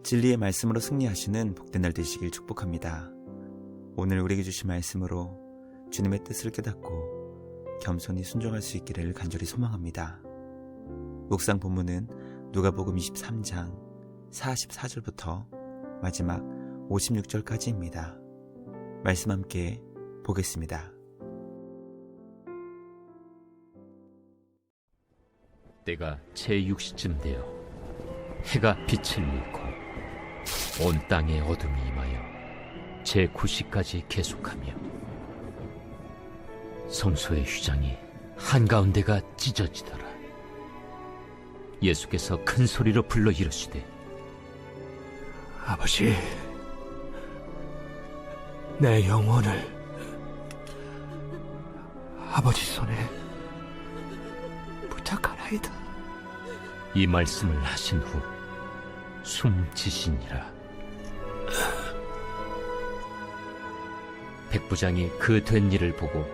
진리의 말씀으로 승리하시는 복된 날 되시길 축복합니다. 오늘 우리에게 주신 말씀으로 주님의 뜻을 깨닫고 겸손히 순종할 수 있기를 간절히 소망합니다. 묵상 본문은 누가복음 23장 44절부터 마지막 56절까지입니다. 말씀 함께 보겠습니다. 때가 제6시쯤 되어 해가 빛을 잃고 온 땅에 어둠이 임하여 제9시까지 계속하며 성소의 휘장이 한가운데가 찢어지더라. 예수께서 큰 소리로 불러 이르시되, 아버지, 내 영혼을 아버지 손에 부탁하나이다. 이 말씀을 하신 후 숨지시니라. 백부장이 그 된 일을 보고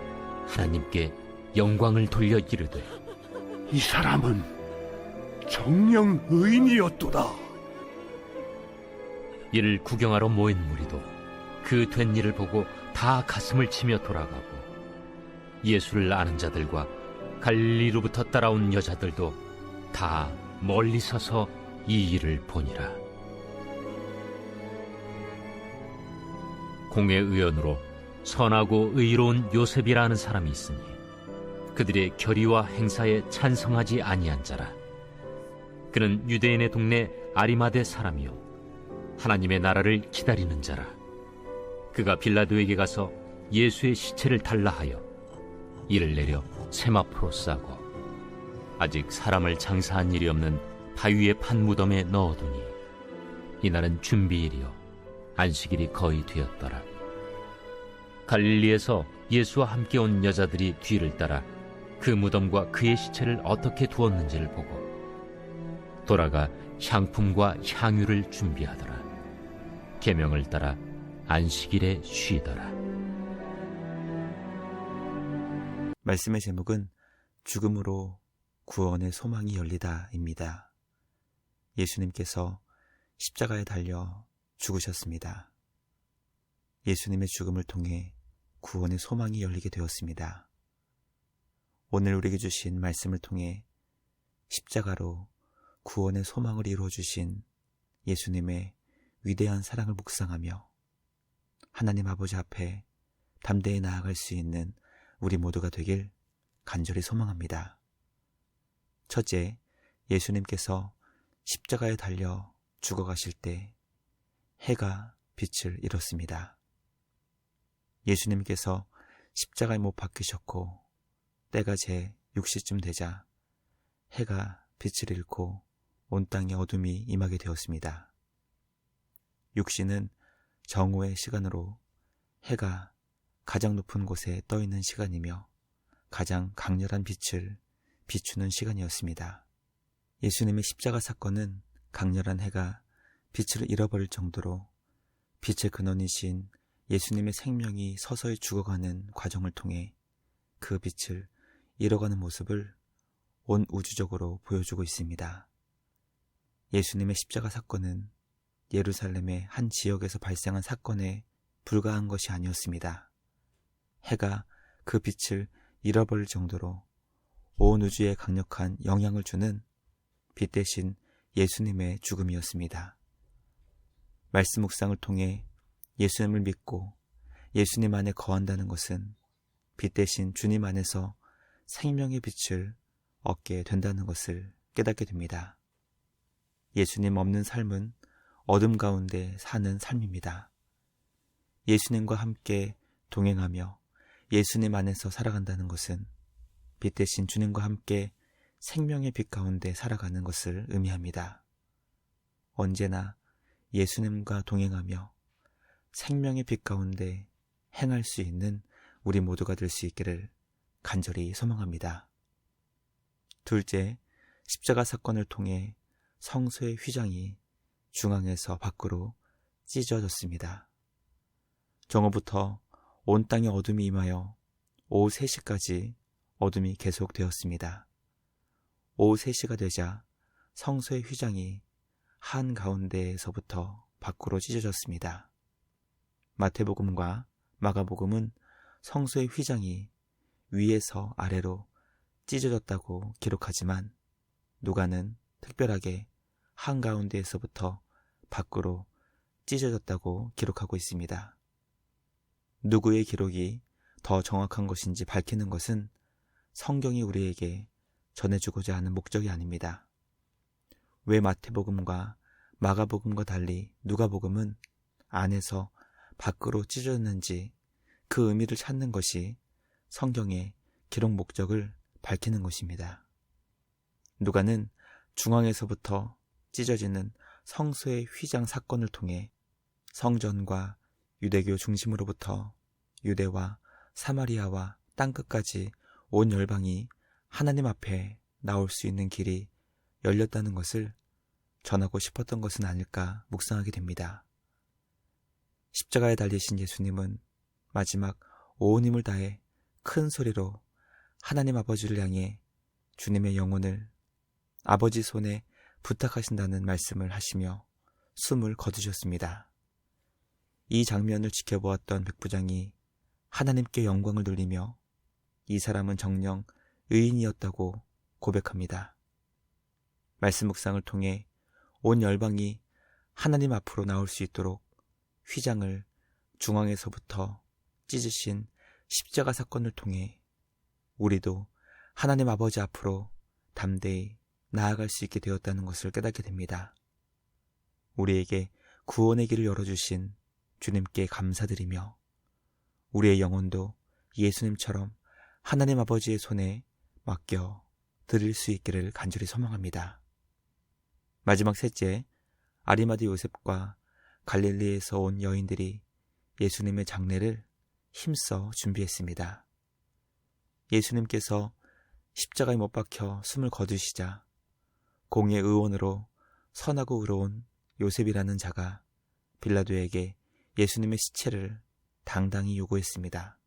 하나님께 영광을 돌려 이르되, 이 사람은 정령 의인이었도다. 이를 구경하러 모인 무리도 그 된 일을 보고 다 가슴을 치며 돌아가고, 예수를 아는 자들과 갈릴리로부터 따라온 여자들도 다 멀리 서서 이 일을 보니라. 공회 의원으로 선하고 의로운 요셉이라는 사람이 있으니 그들의 결의와 행사에 찬성하지 아니한 자라. 그는 유대인의 동네 아리마대 사람이요 하나님의 나라를 기다리는 자라. 그가 빌라도에게 가서 예수의 시체를 달라 하여 이를 내려 세마포로 싸고 아직 사람을 장사한 일이 없는 바위의 판무덤에 넣어두니 이날은 준비일이요 안식일이 거의 되었더라. 갈릴리에서 예수와 함께 온 여자들이 뒤를 따라 그 무덤과 그의 시체를 어떻게 두었는지를 보고 돌아가 향품과 향유를 준비하더라. 계명을 따라 안식일에 쉬더라. 말씀의 제목은 죽음으로 구원의 소망이 열리다입니다. 예수님께서 십자가에 달려 죽으셨습니다. 예수님의 죽음을 통해 구원의 소망이 열리게 되었습니다. 오늘 우리에게 주신 말씀을 통해 십자가로 구원의 소망을 이루어주신 예수님의 위대한 사랑을 묵상하며 하나님 아버지 앞에 담대히 나아갈 수 있는 우리 모두가 되길 간절히 소망합니다. 첫째, 예수님께서 십자가에 달려 죽어가실 때 해가 빛을 잃었습니다. 예수님께서 십자가에 못 박히셨고 때가 제6시쯤 되자 해가 빛을 잃고 온 땅에 어둠이 임하게 되었습니다. 6시는 정오의 시간으로 해가 가장 높은 곳에 떠있는 시간이며 가장 강렬한 빛을 비추는 시간이었습니다. 예수님의 십자가 사건은 강렬한 해가 빛을 잃어버릴 정도로 빛의 근원이신 예수님의 생명이 서서히 죽어가는 과정을 통해 그 빛을 잃어가는 모습을 온 우주적으로 보여주고 있습니다. 예수님의 십자가 사건은 예루살렘의 한 지역에서 발생한 사건에 불과한 것이 아니었습니다. 해가 그 빛을 잃어버릴 정도로 온 우주에 강력한 영향을 주는 빛 대신 예수님의 죽음이었습니다. 말씀 묵상을 통해 예수님을 믿고 예수님 안에 거한다는 것은 빛 대신 주님 안에서 생명의 빛을 얻게 된다는 것을 깨닫게 됩니다. 예수님 없는 삶은 어둠 가운데 사는 삶입니다. 예수님과 함께 동행하며 예수님 안에서 살아간다는 것은 빛 대신 주님과 함께 생명의 빛 가운데 살아가는 것을 의미합니다. 언제나 예수님과 동행하며 생명의 빛 가운데 행할 수 있는 우리 모두가 될 수 있기를 간절히 소망합니다. 둘째, 십자가 사건을 통해 성소의 휘장이 중앙에서 밖으로 찢어졌습니다. 정오부터 온 땅에 어둠이 임하여 오후 3시까지 어둠이 계속되었습니다. 오후 3시가 되자 성소의 휘장이 한가운데에서부터 밖으로 찢어졌습니다. 마태복음과 마가복음은 성소의 휘장이 위에서 아래로 찢어졌다고 기록하지만 누가는 특별하게 한가운데에서부터 밖으로 찢어졌다고 기록하고 있습니다. 누구의 기록이 더 정확한 것인지 밝히는 것은 성경이 우리에게 전해주고자 하는 목적이 아닙니다. 왜 마태복음과 마가복음과 달리 누가복음은 안에서 밖으로 찢어졌는지 그 의미를 찾는 것이 성경의 기록 목적을 밝히는 것입니다. 누가는 중앙에서부터 찢어지는 성소의 휘장 사건을 통해 성전과 유대교 중심으로부터 유대와 사마리아와 땅끝까지 온 열방이 하나님 앞에 나올 수 있는 길이 열렸다는 것을 전하고 싶었던 것은 아닐까 묵상하게 됩니다. 십자가에 달리신 예수님은 마지막 온 힘을 다해 큰 소리로 하나님 아버지를 향해 주님의 영혼을 아버지 손에 부탁하신다는 말씀을 하시며 숨을 거두셨습니다. 이 장면을 지켜보았던 백부장이 하나님께 영광을 돌리며 이 사람은 정녕 의인이었다고 고백합니다. 말씀 묵상을 통해 온 열방이 하나님 앞으로 나올 수 있도록 휘장을 중앙에서부터 찢으신 십자가 사건을 통해 우리도 하나님 아버지 앞으로 담대히 나아갈 수 있게 되었다는 것을 깨닫게 됩니다. 우리에게 구원의 길을 열어주신 주님께 감사드리며 우리의 영혼도 예수님처럼 하나님 아버지의 손에 맡겨 드릴 수 있기를 간절히 소망합니다. 마지막 셋째, 아리마대 요셉과 갈릴리에서 온 여인들이 예수님의 장례를 힘써 준비했습니다. 예수님께서 십자가에 못 박혀 숨을 거두시자 공의 의원으로 선하고 의로운 요셉이라는 자가 빌라도에게 예수님의 시체를 당당히 요구했습니다.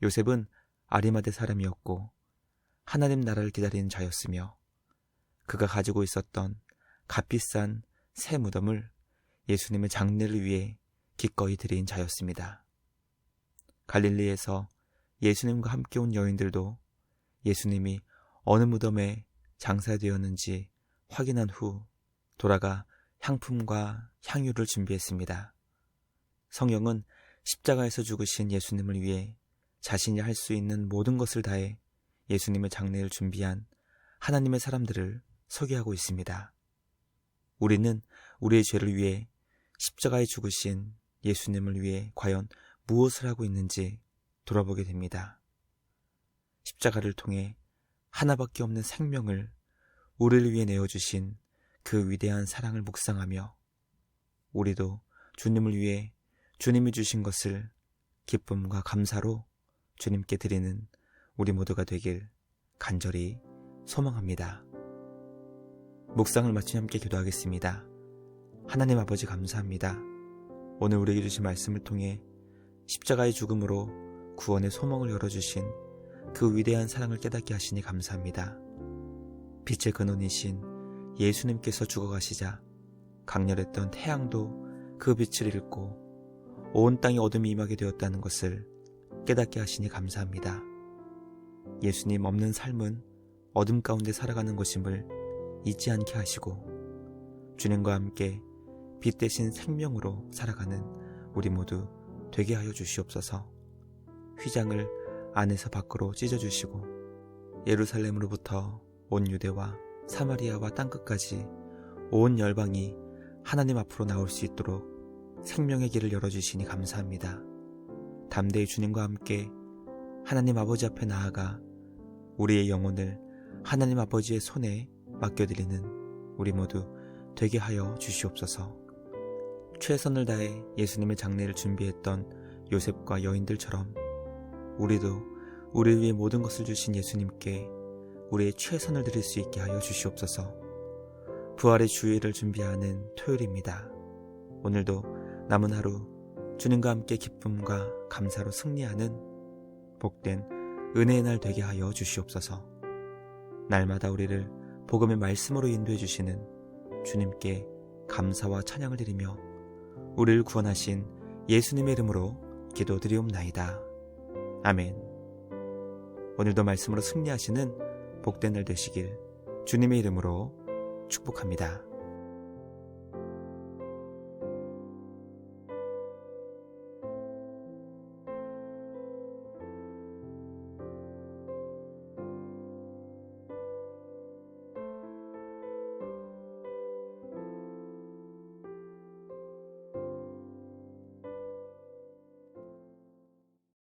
요셉은 아리마대 사람이었고 하나님 나라를 기다리는 자였으며 그가 가지고 있었던 값비싼 새 무덤을 예수님의 장례를 위해 기꺼이 드린 자였습니다. 갈릴리에서 예수님과 함께 온 여인들도 예수님이 어느 무덤에 장사되었는지 확인한 후 돌아가 향품과 향유를 준비했습니다. 성경은 십자가에서 죽으신 예수님을 위해 자신이 할 수 있는 모든 것을 다해 예수님의 장례를 준비한 하나님의 사람들을 소개하고 있습니다. 우리는 우리의 죄를 위해 십자가에 죽으신 예수님을 위해 과연 무엇을 하고 있는지 돌아보게 됩니다. 십자가를 통해 하나밖에 없는 생명을 우리를 위해 내어주신 그 위대한 사랑을 묵상하며 우리도 주님을 위해 주님이 주신 것을 기쁨과 감사로 주님께 드리는 우리 모두가 되길 간절히 소망합니다. 묵상을 마치며 함께 기도하겠습니다. 하나님 아버지 감사합니다. 오늘 우리에게 주신 말씀을 통해 십자가의 죽음으로 구원의 소망을 열어주신 그 위대한 사랑을 깨닫게 하시니 감사합니다. 빛의 근원이신 예수님께서 죽어가시자 강렬했던 태양도 그 빛을 잃고 온 땅에 어둠이 임하게 되었다는 것을 깨닫게 하시니 감사합니다. 예수님 없는 삶은 어둠 가운데 살아가는 것임을 잊지 않게 하시고 주님과 함께 빛 대신 생명으로 살아가는 우리 모두 되게 하여 주시옵소서. 휘장을 안에서 밖으로 찢어주시고 예루살렘으로부터 온 유대와 사마리아와 땅끝까지 온 열방이 하나님 앞으로 나올 수 있도록 생명의 길을 열어주시니 감사합니다. 담대히 주님과 함께 하나님 아버지 앞에 나아가 우리의 영혼을 하나님 아버지의 손에 맡겨드리는 우리 모두 되게 하여 주시옵소서. 최선을 다해 예수님의 장례를 준비했던 요셉과 여인들처럼 우리도 우리를 위해 모든 것을 주신 예수님께 우리의 최선을 드릴 수 있게 하여 주시옵소서. 부활의 주일을 준비하는 토요일입니다. 오늘도 남은 하루 주님과 함께 기쁨과 감사로 승리하는 복된 은혜의 날 되게 하여 주시옵소서. 날마다 우리를 복음의 말씀으로 인도해 주시는 주님께 감사와 찬양을 드리며 우리를 구원하신 예수님의 이름으로 기도드리옵나이다. 아멘. 오늘도 말씀으로 승리하시는 복된 날 되시길 주님의 이름으로 축복합니다.